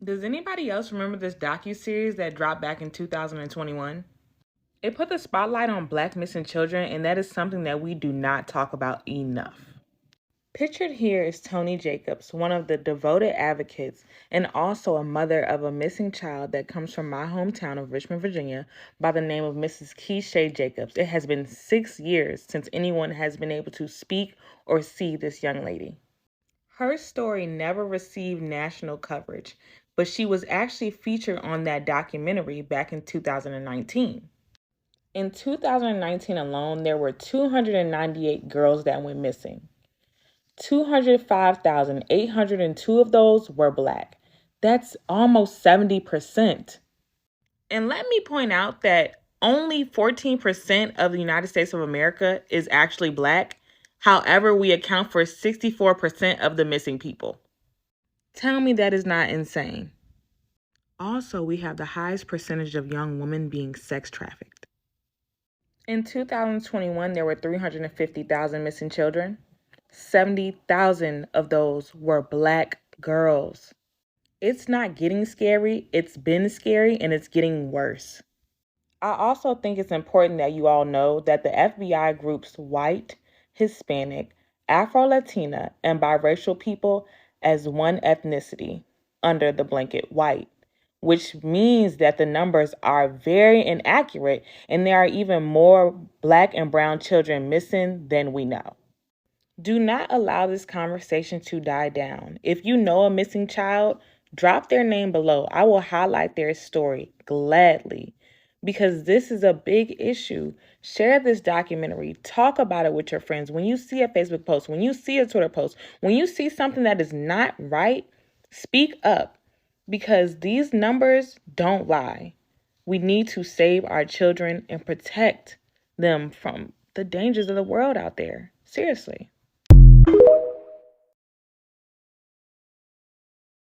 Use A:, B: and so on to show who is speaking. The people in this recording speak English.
A: Does anybody else remember this docuseries that dropped back in 2021? It put the spotlight on Black missing children, and that is something that we do not talk about enough. Pictured here is Tony Jacobs, one of the devoted advocates and also a mother of a missing child that comes from my hometown of Richmond, Virginia, by the name of Mrs. Keisha Jacobs. It has been 6 years since anyone has been able to speak or see this young lady. Her story never received national coverage, but she was actually featured on that documentary back in 2019. In 2019 alone, there were 298 girls that went missing. 205,802 of those were Black. That's almost 70%. And let me point out that only 14% of the United States of America is actually Black. However, we account for 64% of the missing people. Tell me that is not insane. Also, we have the highest percentage of young women being sex trafficked. In 2021, there were 350,000 missing children. 70,000 of those were Black girls. It's not getting scary, it's been scary, and it's getting worse. I also think it's important that you all know that the FBI groups white, Hispanic, Afro Latina, and biracial people as one ethnicity under the blanket white, which means that the numbers are very inaccurate and there are even more Black and brown children missing than we know. Do not allow this conversation to die down. If you know a missing child, drop their name below. I will highlight their story gladly because this is a big issue. Share this documentary. Talk about it with your friends. When you see a Facebook post, when you see a Twitter post, when you see something that is not right, speak up because these numbers don't lie. We need to save our children and protect them from the dangers of the world out there. Seriously.